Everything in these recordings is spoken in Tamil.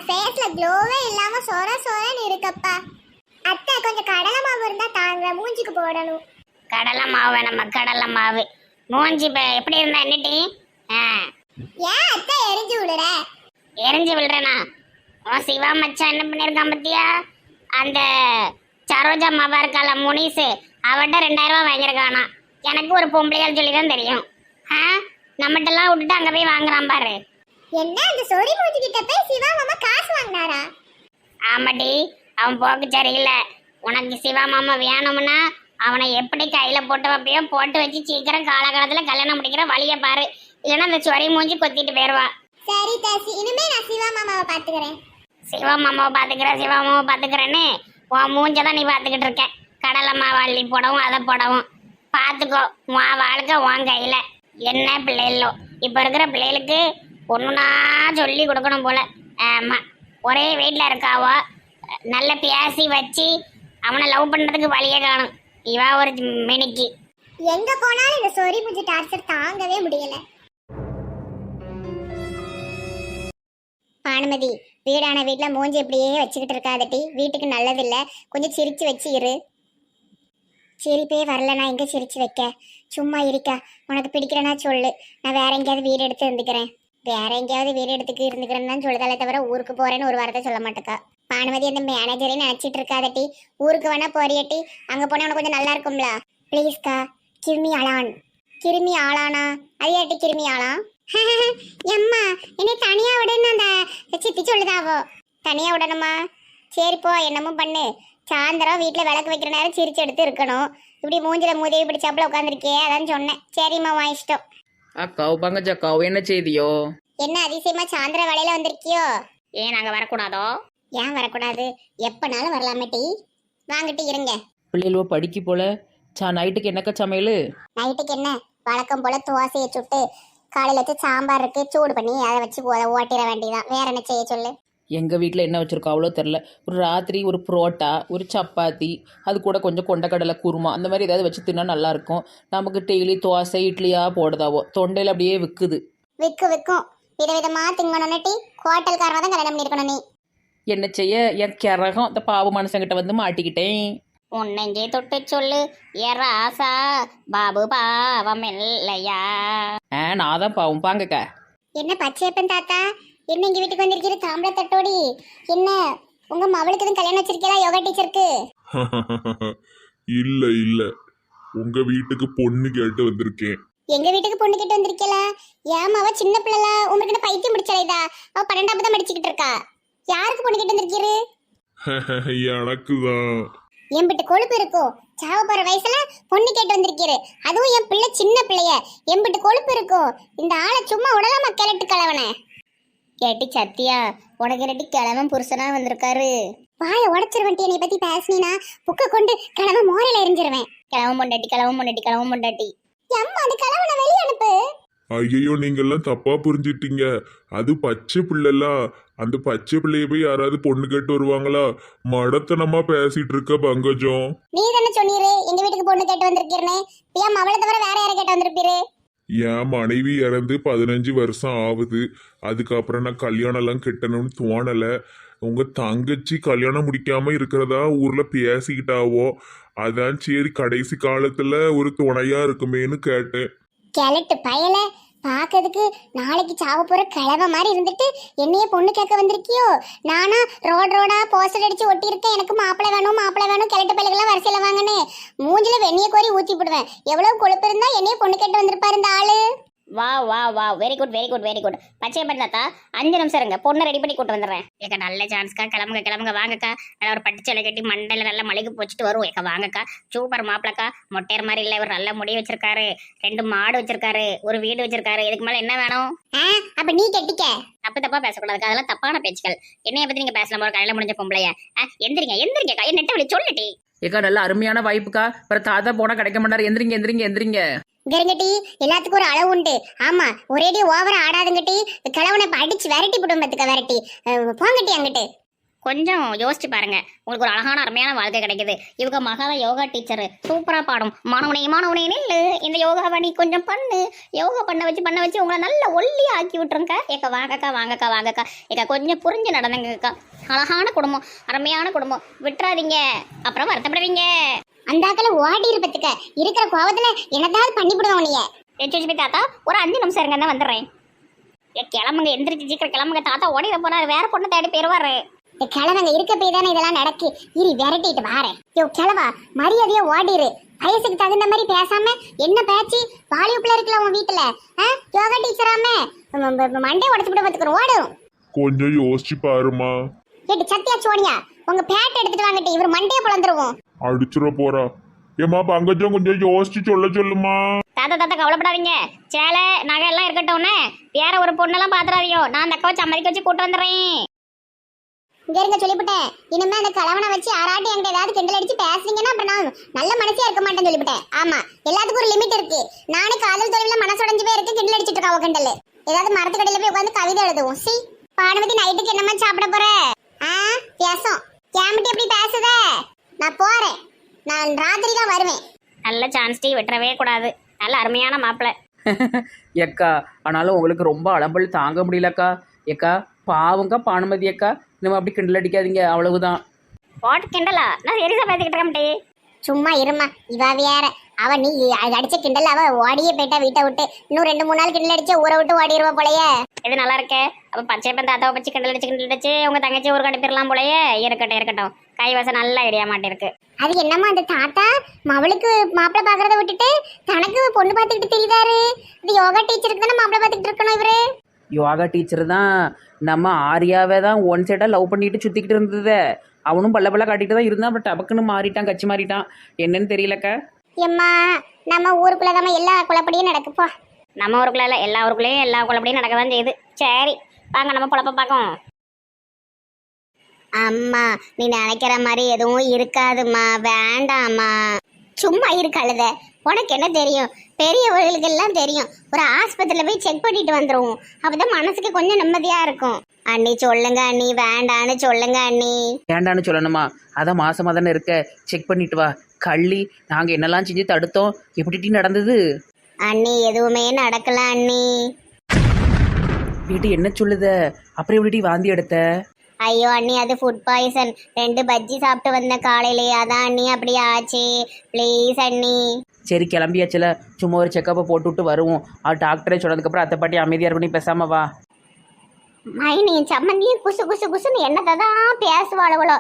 ஃபேஸ்ல க்ளோவே இல்லாம சொர சொரன்னு இருக்கப்பா. அத்தை கொஞ்சம் கடலை மாவு இருந்தா தாங்க, மூஞ்சிக்கு போடணும். கடலை மாவு வேணாம்மா, கடலை மாவு. மூஞ்சி எப்படி இருந்தா என்னட்டி? ஏன் அத்தை எரிஞ்சு விடுற? எரிஞ்சு விடுறேனா? உன் சிவா மச்சான் என்ன பண்ணியிருக்கான் பத்தியா? அந்த சரோஜா மாவா இருக்கால முனிசு, அவட்ட 2000 ரூபா வாங்கியிருக்கானா. எனக்கு ஒரு பொம்பளையால் சொல்லி தான் தெரியும். நம்மகிட்டலாம் விட்டுட்டு அங்கே போய் வாங்குறான் பாரு. என்ன அந்த சொறி மூஞ்சி கிட்ட போய் சிவா மாமா காசு வாங்கினாரா? ஆமாடி, அவன் போக்கு சரியில்லை. உனக்கு சிவா மாமா வேணும்னா அவனை எப்படி கையில போட்டு வைப்பியோ போட்டு வச்சு சீக்கிரம் காலகாலத்துல கல்யாணம் முடிக்கிற வழியை பாரு. இல்லைன்னா அந்த சொறி மூஞ்சி கொத்திட்டு போயிடுவா. சரி தாசி, இனிமே நான் சிவா மாமாவை பாத்துக்கிறேன். சிவா மாமாவை பாத்துக்கிறேன்னு உன் மூஞ்சதான் நீ பாத்துக்கிட்டு இருக்க. கடலை மாவு அள்ளி போடவும் அதை போடவும் பாத்துக்கோ. உன் வாழ்க்கை உன் கையில. என்ன பிள்ளைகளோ இப்ப இருக்கிற பிள்ளைகளுக்கு ஒண்ணுனா சொல்லி கொடுக்கணும் போல. ஆமா, ஒரே வீட்டில் இருக்காவோ, நல்ல பேசி வச்சு அவனை லவ் பண்றதுக்கு வழியே காணும். இவா ஒரு மினிக்கி. எங்க போனாலும் இந்த சொறி மூஞ்சி டார்ச்சர் தாங்கவே முடியல. பானுமதி, வீடான வீட்டுல மூஞ்சி இப்படியே வச்சுக்கிட்டு இருக்காதட்டி, வீட்டுக்கு நல்லதில்லை. கொஞ்சம் சிரிச்சு வச்சு இரு. சிரிப்பே வரல, நான் எங்க சிரிச்சு வைக்க? சும்மா இருக்கா? உனக்கு பிடிக்கிறேன்னா சொல்லு, நான் வேற எங்கேயாவது வீடு எடுத்து இருந்துக்கிறேன். வேற எங்கேயாவது வீடு எடுத்துக்கு இருந்துக்கிறேன்னு தான் சொல்லுதாலே தவிர ஊருக்கு போறேன்னு ஒரு வாரத்தை சொல்ல மாட்டேக்கா. பானுமதி, அந்த மேனேஜரே நினைச்சிட்டு இருக்காதட்டி. ஊருக்கு வேணா போறியட்டி, அங்க போனா உனக்கு கொஞ்சம் நல்லா இருக்கும்ல. ப்ளீஸ்கா, கிருமி ஆளான். கிருமி ஆளானா? அதையாட்டி கிருமி ஆளா? எம்மா, என்னை தனியா விடணும் அந்த சித்தி சொல்லுதாவோ. தனியா விடணுமா? சரி போ, என்னமோ பண்ணு. சாயந்தரம் வீட்டில் விளக்கு வைக்கிற நேரம் சிரிச்சு எடுத்து இருக்கணும். இப்படி மூஞ்சில மூதேவி பிடிச்சாப்புல உட்காந்துருக்கே, அதான் சொன்னேன். சரிம்மா, வா இஷ்டம். அக்காவு பங்கஜக்காவு என்ன செய்தியோ? என்ன அதிசயமா சாயந்தர வேலையில வந்திருக்கியோ? ஏன் நாங்க வரக்கூடாதோ? ஏன் வரக்கூடாது? எப்பனாலும் வரலாமே டி. வாங்கிட்டு இருங்க. பிள்ளைகளோ படிக்க போல. நைட்டுக்கு என்னக்கா சமையல்? நைட்டுக்கு என்ன, வழக்கம் போல தோசையை சுட்டு காலையில வச்சு சாம்பார் இருக்கு, சூடு பண்ணி அதை வச்சு ஓட்டிட வேண்டியதான். வேற என்ன செய்ய சொல்லு? எங்கள் வீட்டில் என்ன வச்சுருக்கோம் அவ்வளோ தெரில. ஒரு ராத்திரி ஒரு புரோட்டா, ஒரு சப்பாத்தி, அது கூட கொஞ்சம் கொண்டக்கடலை குருமா, அந்த மாதிரி ஏதாவது வச்சு தின்னா நல்லாயிருக்கும். நமக்கு டெய்லி தோசை இட்லியாக போடுதாவோ, தொண்டையில் அப்படியே விற்குது. விற்கும் விதவிதமா திங்கணும்னு டி. ஹோட்டல்காரமாக தான் கல்யாணம் பண்ணியிருக்கணும் நீ. என்ன செய்ய, என் கிறகம் அந்த பாவ மனுஷங்கிட்ட வந்து மாட்டிக்கிட்டேன். உன்னெங்கே தொட்டு சொல்லு ஏ ராசா, பாபு பாவம் இல்லையா? நான் தான் பாவம். பாங்கக்கா. என்ன பச்சையப்பன் தாத்தா, என்ன எங்க வீட்டுக்கு வந்திருக்கிற தாம்பளை தட்டோடி? என்ன உங்க மவளுக்கு எதுவும் கல்யாணம் வச்சிருக்கீங்களா யோகா டீச்சருக்கு? இல்ல இல்ல, உங்க வீட்டுக்கு பொண்ணு கேட்டு வந்திருக்கேன். எங்க வீட்டுக்கு பொண்ணு கேட்டு வந்திருக்கீங்களா? ஏமா, அவ சின்ன பிள்ளைல உங்களுக்கு பைத்தியம் பிடிச்சலைதா? அவ 12ஆம் தான் படிச்சுக்கிட்டு இருக்கா. யாருக்கு பொண்ணு கேட்டு வந்திருக்கீரு? எனக்குதான். எம்பிட்டு கொழுப்பு இருக்கும், சாவ போற வயசுல பொண்ணு கேட்டு வந்திருக்கீரு. அதுவும் என் பிள்ளை சின்ன பிள்ளைய. எம்பிட்டு கொழுப்பு இருக்கும். இந்த ஆளை சும்மா உடலாமா கிளட்டு கலவனை. கேட்டி சத்தியா, உனக்கு ரெட்டி கிழவன் புருஷனா வந்திருக்காரு. வாய உடச்சிருவன்ட்டி. என்னை பத்தி பேசினா புக்க கொண்டு கிழமை மோரையில எரிஞ்சிருவேன். கிழவன் பொண்டாட்டி. அம்மா, அந்த கிழவனை வெளியே அனுப்பு. ஐயோ, நீங்க எல்லாம் தப்பா புரிஞ்சிட்டீங்க. அது பச்சை பிள்ளைலாம். அந்த பச்சை பிள்ளைய போய் யாராவது பொண்ணு கேட்டு வருவாங்களா? மடத்தனமா பேசிட்டு இருக்க பங்கஜம். நீ தானே சொன்னீரு எங்க வீட்டுக்கு பொண்ணு கேட்டு வந்திருக்கீர்னே. ஏன் அவளை தவிர வேற யாரை கேட்டு வந்திருப்பீரு? என் மனைவி இறந்து 15 வருஷம் ஆகுது. அதுக்கப்புறம் நான் கல்யாணம் எல்லாம் கட்டணும்னு தோணல. உங்க தங்கச்சி கல்யாணம் முடிக்காம இருக்கிறதா ஊர்ல பேசிக்கிட்டாவோ, அதான் சரி கடைசி காலத்துல ஒரு துணையா இருக்குமேன்னு கேட்டேன். கிழட்டு பயல, பாக்கிறதுக்கு நாளைக்கு சாவ போற கிழவ மாதிரி இருந்துட்டு என்னைய பொண்ணு கேட்க வந்திருக்கியோ? நானா ரோடா போஸ்டர் அடிச்சு ஒட்டி இருக்கேன், எனக்கு மாப்பிள்ளை வேணும் கிழட்டு பயலுக்கெல்லாம் வரிசையில வாங்கினே மூஞ்சில வெண்ணிய கோரி ஊத்தி போடுவேன். எவ்வளவு கொழுப்பு இருந்தா என்னைய பொண்ணு கேட்டு வந்திருப்பாரு இந்த ஆளு. வா வெரி குட். பச்சை தாத்தா, 5 நிமிஷம் இருங்க, பொண்ணை ரெடி பண்ணி கூட்டு வந்துடுறேன். ஏக்கா நல்ல சான்ஸ்க்கா, கிளம்புங்க வாங்கக்கா. நல்லா ஒரு பட்டு சேலை கட்டி மண்டையில நல்ல மலைக்கு போச்சுட்டு வருவோம். ஏக்கா வாங்கக்கா, சூப்பர் மாப்பிளக்கா. மொட்டையர் மாதிரி இல்லை, இவர் நல்ல முடி வச்சிருக்காரு, 2 மாடு வச்சிருக்காரு, ஒரு வீடு வச்சிருக்காரு. இதுக்கு மேல என்ன வேணும்? அப்ப நீ கட்டிக்க. தப்பா பேசக்கூடாது, அதெல்லாம் தப்பான பேச்சுக்கள். என்னைய பத்தி நீங்க பேசலாம் போற கல்யாணம் முடிஞ்ச பொம்பளைய. எந்திரிங்கக்கா, என் நெட்ட வழி சொல்லிட்டி. ஏக்கா நல்ல அருமையான வாய்ப்புக்கா. அப்புறம் தாத்தா போனால் கிடைக்க மாட்டார். எந்திரிங்க. கருங்கட்டி, எல்லாத்துக்கும் ஒரு அளவு உண்டு. ஆமா, ஒரேடி ஓவரா ஆடாதுங்கட்டி. கிழவனை அடிச்சு விரட்டி போடும். பத்துக்க விரட்டி போங்கட்டி அங்கிட்டு. கொஞ்சம் யோசிச்சு பாருங்க, உங்களுக்கு ஒரு அழகான அருமையான வாழ்க்கை கிடைக்குது. இவங்க மகாத யோகா டீச்சர் சூப்பரா பாடும். மாணவனே நில்லு, இந்த யோகாவை நீ கொஞ்சம் பண்ணு. யோகா பண்ண வச்சு உங்களை நல்ல ஒல்லியா ஆக்கி விட்டுருங்க. ஏக்கா வாங்கக்கா ஏக்கா கொஞ்சம் புரிஞ்சு நடந்துங்கக்கா. அழகான குடும்பம், அருமையான குடும்பம், விட்டுறாதீங்க, அப்புறம் வருத்தப்படுவீங்க. அந்த ஆக்களை ஓடி இருப்பதுக்க இருக்கிற கோவத்துல என்னதாவது பண்ணிவிடுவோம் உன்னைய. சுஜிபி தாத்தா ஒரு 5 நிமிஷம் இருங்க, தான் வந்துடுறேன். கிளம்புங்க, எந்திரிச்சு சீக்கிரம் கிளம்புங்க. தாத்தா ஓடிட போறாரு, வேற பொண்ணு தேடி போயிருவாரு. இந்த கிழவங்க இருக்க போய் தானே இதெல்லாம் நடக்கு. இரு விரட்டிட்டு வாரேன். யோ கிழவா, மரியாதையா ஓடிரு. வயசுக்கு தகுந்த மாதிரி பேசாம என்ன பேச்சு. வாலிபுல இருக்கல உன் வீட்டுல யோகா டீச்சராம மண்டே உடச்சு விட பார்த்துக்கிறோம். ஓடும். கொஞ்சம் யோசிச்சு பாருமா. கேட்டு சத்தியா சோனியா, உங்க பேட் எடுத்துட்டு வாங்கிட்டு இவர் மண்டையை பிளந்துருவோம். அடிச்சிட போறா. ஏமா பங்கஜம் கொஞ்சம் யோசிச்சு சொல்லுமா. தாத்தா கவலைப்படாதீங்க. சேலை நகை எல்லாம் இருக்கட்டும்னு வேற ஒரு பொண்ணெல்லாம் பாத்துறாதியோ. நான் அந்த அக்காவை சம்மதிக்க வச்சு கூட்டு வந்துடுறேன். இங்க இருங்க சொல்லிவிட்டேன். இனிமே அந்த கலவனை வச்சு ஆராட்டி என்கிட்ட ஏதாவது கிண்டல் அடிச்சு பேசுறீங்கன்னா அப்புறம் நான் நல்ல மனசே இருக்க மாட்டேன்னு சொல்லிவிட்டேன். ஆமா, எல்லாத்துக்கும் ஒரு லிமிட் இருக்கு. நானும் காதல் தொழில மனசுடைஞ்சு போய் இருக்கு, கிண்டல் அடிச்சிட்டு இருக்காவோ கிண்டல். ஏதாவது மரத்து கடையில போய் உட்காந்து கவிதை எழுதுவோம். சி பானுமதி, நைட்டுக்கு என்னமா சாப்பிட போற? பேசும் கேமிட்டி எப்படி பேசுத? நான் போறேன், நான் ராத்திரி தான் வருவேன். நல்ல சான்ஸ் டீ, விட்டுறவே கூடாது. நல்ல அருமையான மாப்பிள்ளை. ஏக்கா ஆனாலும் உங்களுக்கு ரொம்ப அலம்பல் தாங்க முடியலக்கா. ஏக்கா பாவங்கா பானுமதி அக்கா, நம்ம அப்படி கிண்டல் அடிக்காதீங்க, அவ்வளவுதான். போட்டு கிண்டலா? நான் சீரியஸா பேசிக்கிட்டு இருக்கேன். சும்மா இருமா, இவ வேற. அவ நீ அடிச்ச கிண்டல் அவ ஓடியே போயிட்டா வீட்டை விட்டு. இன்னும் 2-3 நாள் கிண்டல் அடிச்சு ஊரை விட்டு ஓடிடுவா போலயே. இது நல்லா இருக்கே. அப்ப பச்சைப்பன் தாத்தாவை பச்சு கிண்டல் அடிச்சு உங்க தங்கச்சி ஊருக்கு அனுப்பிடலாம் போலயே. இருக்கட்டும், கைவசம் நல்ல ஐடியா மாட்டிருக்கு. அது என்னமா அந்த தாத்தா மவளுக்கு மாப்பிள்ளை பாக்குறத விட்டுட்டு தனக்கு பொண்ணு பார்த்துக்கிட்டு தெரியுதாரு. இது யோகா டீச்சருக்கு தானே மாப்பிள்ளை பார்த்துக்கிட்டு இருக்கணும் இவரு. யோகா டீச்சர் தான் நம்ம ஆரியாவே தான் ஒன் சைடாக லவ் பண்ணிட்டு சுற்றிக்கிட்டு இருந்தது. அவனும் பல்ல காட்டிட்டு தான் இருந்தான். அப்புறம் டபக்குன்னு மாறிட்டான், கட்சி மாறிட்டான். என்னன்னு தெரியலக்கா. எம்மா, நம்ம ஊருக்குள்ளதாம எல்லா குழப்படியும் நடக்குப்பா. நம்ம ஊருக்குள்ள இல்லை, எல்லா ஊருக்குள்ளேயும் எல்லா குழப்படியும் நடக்க தான் செய்யுது. சரி வாங்க நம்ம பொழப்ப பார்க்கும். அம்மா, நீ நினைக்கிற மாதிரி எதுவும் இருக்காதுமா, வேண்டாம்மா. சும்மா இருக்கழுத, உனக்கு என்ன தெரியும்? பெரியவர்களுக்கு எல்லாம் தெரியும். ஒரு ஆஸ்பத்திரியில போய் செக் பண்ணிட்டு வந்துருவோம். அப்பதான் மனசுக்கு கொஞ்சம் நிம்மதியா இருக்கும். அண்ணி சொல்லுங்க அண்ணி, வேண்டான்னு சொல்லுங்க அண்ணி. வேண்டான்னு சொல்லணுமா? அதான் மாசமா தானே இருக்க, செக் பண்ணிட்டு வா. கள்ளி நாங்கள் என்னெல்லாம் செஞ்சு தடுத்தோம், எப்படி நடந்தது? அண்ணி எதுவுமே நடக்கல அண்ணி. வீட்டு என்ன சொல்லுத? அப்புறம் எப்படி வாந்தி எடுத்த? ஐயோ அண்ணி, அது ஃபுட் பாய்சன். 2 பஜ்ஜி சாப்பிட்டு வந்த காலையிலேயே, அதான் அண்ணி அப்படி ஆச்சு. ப்ளீஸ் அண்ணி. சரி கிளம்பியாச்சுல, சும்மா ஒரு செக்கப்பை போட்டுவிட்டு வருவோம். டாக்டரே சொன்னதுக்கப்புறம் அத்தை பாட்டி அமைதியாக பண்ணி பேசாம வா. மைனி சம்மந்தியும் குசு குசு குசுன்னு என்னத்தை தான் பேசுவாளவளோ.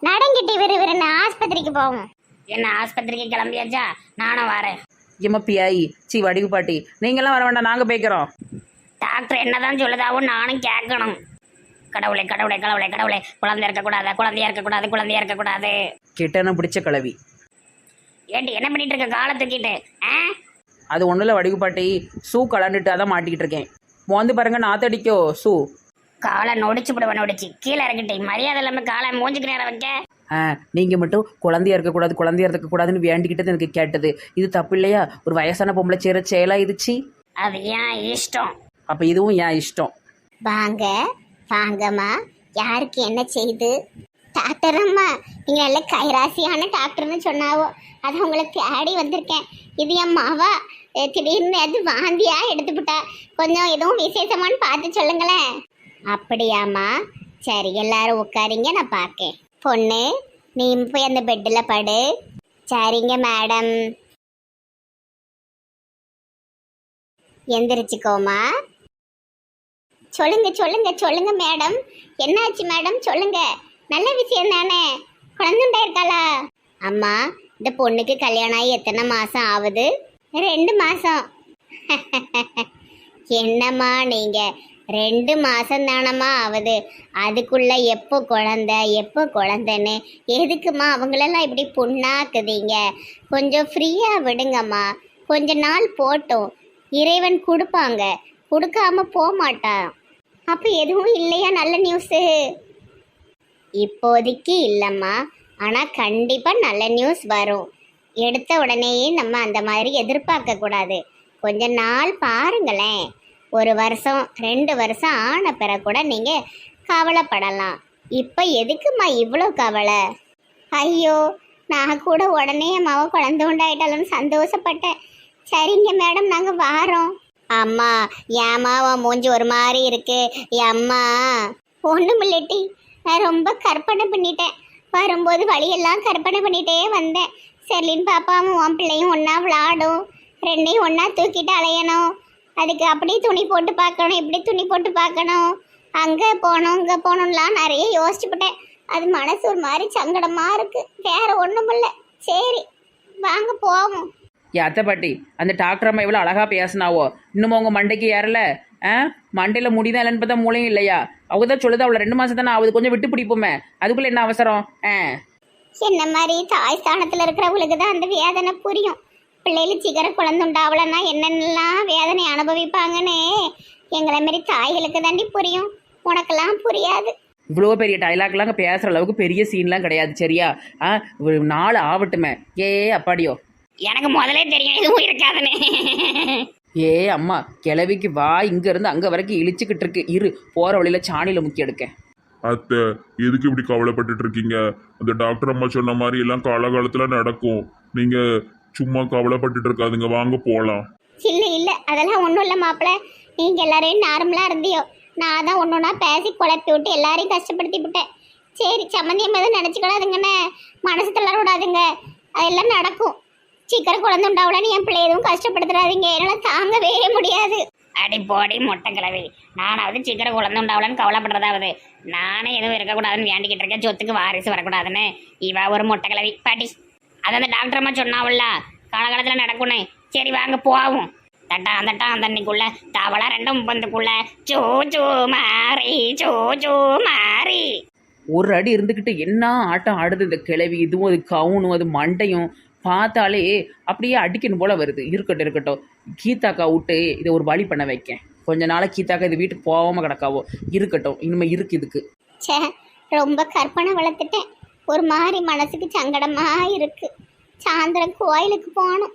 நடங்கிட்டு விறுவிறுன்னு ஆஸ்பத்திரிக்கு போவோம். என்ன ஆஸ்பத்திரிக்கு கிளம்பியாச்சா? நானும் வரேன். ஏமா பியாயி, சி வடிவு பாட்டி, நீங்களாம் வர வேண்டாம், நாங்கள் போய்க்கிறோம். டாக்டர் என்னதான் சொல்லுதாவும் நானும் கேட்கணும். கடவுளே குழந்தையா இருக்கக்கூடாது. கிட்டன பிடிச்ச கிளவி. ஏண்டி என்ன பண்ணிட்டு இருக்க காலை தூக்கிட்டு? அது ஒன்றும் இல்லை வடிவு பாட்டி, ஷூ கலந்துட்டு அதான் மாட்டிக்கிட்டு இருக்கேன். மோந்து பாருங்க, நாத்தடிக்கோ ஷூ. காலை நொடிச்சு கீழே இறக்கிட்டேன். மரியாதை இல்லாமல் காலை மூஞ்சுக்கு நேரம் வைக்க. நீங்கள் மட்டும் குழந்தையா இருக்கக்கூடாதுன்னு வேண்டிக்கிட்டது எனக்கு கேட்டது. இது தப்பு இல்லையா? ஒரு வயசான பொம்பளை செய்கிற செயலா இதுச்சு. அது ஏன் இஷ்டம். அப்போ இதுவும் ஏன் இஷ்டம். வாங்கம்மா, யாருக்கு என்ன செய்து? டாக்டர் அம்மா, நீங்க நல்ல கைராசியான டாக்டர்னு சொன்னாவோ, அது உங்களை தேடி வந்திருக்கேன். இது என் மாவா திடீர்னு அது வாந்தியா எடுத்துவிட்டா. கொஞ்சம் எதுவும் விசேஷமானு பார்த்து சொல்லுங்களேன். அப்படியாம்மா? சரி, எல்லாரும் உட்காரிங்க, நான் பார்க்கேன். பொண்ணு, நீ போய் அந்த பெட்டில் படு. சரிங்க மேடம். எந்திரிச்சுக்கோமா. சொல்லுங்க மேடம். என்னாச்சு மேடம்? சொல்லுங்க. நல்ல விஷயம் தானே. குழந்தை இருக்காளா? அம்மா, இந்த பொண்ணுக்கு கல்யாணம் ஆகி எத்தனை மாசம் ஆகுது? 2 மாசம். என்னம்மா நீங்க 2 மாசம் தானம்மா ஆகுது, அதுக்குள்ள எப்போ குழந்தைன்னு எதுக்குமா அவங்களெல்லாம் இப்படி புண்ணாக்குதீங்க? கொஞ்சம் ஃப்ரீயா விடுங்கம்மா. கொஞ்ச நாள் போட்டோம், இறைவன் கொடுப்பாங்க, கொடுக்காம போக மாட்டான். அப்போ எதுவும் இல்லையா நல்ல நியூஸு? இப்போதைக்கு இல்லைம்மா, ஆனால் கண்டிப்பாக நல்ல நியூஸ் வரும். எடுத்த உடனேயே நம்ம அந்த மாதிரி எதிர்பார்க்க கூடாது. கொஞ்ச நாள் பாருங்களேன். 1 வருஷம் 2 வருஷம் ஆன பிறகு கூட நீங்கள் கவலைப்படலாம். இப்ப எதுக்குமா இவ்வளோ கவலை? ஐயோ, நான் கூட உடனே என் மாவ குழந்தை உண்டாயிட்டாலும் சந்தோஷப்பட்டேன். சரிங்க மேடம், நாங்க வாரோம். அம்மா, ஏம்மா உன் மூஞ்சி ஒரு மாதிரி இருக்கு? அம்மா ஒண்ணும் இல்லட்டி, நான் ரொம்ப கற்பனை பண்ணிட்டேன். வரும்போது வழியெல்லாம் கற்பனை பண்ணிட்டே வந்தேன். செர்லின் பாப்பாவும் உன் பிள்ளையும் ஒன்னா விளாடும், ரெண்டையும் ஒன்னா தூக்கிட்டு அலையணும். அதுக்கு அப்படி துணி போட்டு பார்க்கணும், இப்படி துணி போட்டு பார்க்கணும், அங்கே போகணும் இங்கே போகணும்லாம் நிறைய யோசிச்சுக்கிட்டேன். அது மனசு ஒரு மாதிரி சங்கடமா இருக்கு. வேற ஒன்றும் இல்லை. சரி வாங்க போவோம். அத்தை பாட்டி, அந்த டாக்டர் அம்மா எவ்வளோ அழகாக பேசினாவோ, இன்னும் உங்கள் மண்டைக்கு ஏறல? மண்டையில் முடிதான் இல்லைன்னு பார்த்தா மூளையும் இல்லையா? அவங்க தான் சொல்லுது அவளை 2 மாதம் தானே ஆகுது, கொஞ்சம் விட்டு பிடிப்போமே, அதுக்குள்ளே என்ன அவசரம்? என்ன மாதிரி தாய் ஸ்தானத்தில் இருக்கிறவங்களுக்கு தான் அந்த வேதனை புரியும். பிள்ளைகள் சீக்கிரம் குழந்துண்டாவலன்னா என்னென்னலாம் வேதனை அனுபவிப்பாங்கன்னு எங்களை மாரி தாய்களுக்கு தாண்டி புரியும். உனக்கெல்லாம் புரியாது. இவ்வளோ பெரிய டைலாக்லாம் அங்கே பேசுகிற அளவுக்கு பெரிய சீன்லாம் கிடையாது, சரியா? ஒரு நாள் ஆகட்டுமே. அப்பாடியோ, எனக்கு முதலே தெரியும் எதுவும் இருக்காதுன்னு. அம்மா, கிளவிக்கு வா இங்கேருந்து அங்கே வரைக்கும் இழிச்சுக்கிட்டு இருக்கு. இரு, போகிற வழியில் சாணியில் முக்கி எடுக்க. அத்தை, எதுக்கு இப்படி கவலைப்பட்டுட்டு இருக்கீங்க? அந்த டாக்டர் அம்மா சொன்ன மாதிரி எல்லாம் காலகாலத்துல நடக்கும். நீங்க சும்மா கவலைப்பட்டுட்டு இருக்காதுங்க, வாங்க போலாம். இல்லை இல்லை, அதெல்லாம் ஒன்றும் இல்லை மாப்பிள்ள. நீங்கள் எல்லாரையும் நார்மலாக இருந்தியோ, நான் தான் ஒன்றுனா பேசி குழப்பி விட்டு எல்லாரையும் கஷ்டப்படுத்தி விட்டேன். சரி, சம்மந்தியம் எதுவும் நினச்சிக்கூடாதுங்கண்ணே, மனசு தளர விடாதுங்க, அதெல்லாம் நடக்கும். சீக்கிரம் குழந்தை உண்டாவலன்னு என் பிள்ளை எதுவும் கஷ்டப்படுத்துறாதீங்க, என்னால் தாங்கவே முடியாது. அடி போடி மொட்டை கிளவி, நானாவது சீக்கிரம் குழந்தை உண்டாவலன்னு கவலைப்படுறதாவது, நானே எதுவும் இருக்கக்கூடாதுன்னு வேண்டிக்கிட்டு இருக்கேன், சொத்துக்கு வாரிசு வரக்கூடாதுன்னு. இவா ஒரு மொட்டை கிளவி பாட்டி. அது அந்த டாக்டர் அம்மா சொன்னாவில்ல, காலகாலத்தில் நடக்கும்னு. சரி வாங்க போவோம். தட்டா அந்த அன்னைக்குள்ள தவளை 2 பந்துக்குள்ள சோ சோ மாறி சோ சோ மாறி. ஒரு அடி இருந்துக்கிட்டு என்ன ஆட்டம் ஆடுது இந்த கிளவி. இதுவும் அது கவுனும் அது மண்டையும் பார்த்தாலே அப்படியே அடிக்கணும் போல வருது. இருக்கட்டும், கீதாக்கா விட்டு இதை ஒரு வழி பண்ண வைக்கேன். கொஞ்ச நாளை கீதாக்கா இது வீட்டுக்கு போகாமல் கிடக்காவோ. இருக்கட்டும், இனிமேல் இருக்கு இதுக்கு. சே, ரொம்ப கற்பனை வளர்த்துட்டேன். ஒரு மாதிரி மனசுக்கு சங்கடமா இருக்கு. சாயந்தரம் கோயிலுக்கு போகணும்.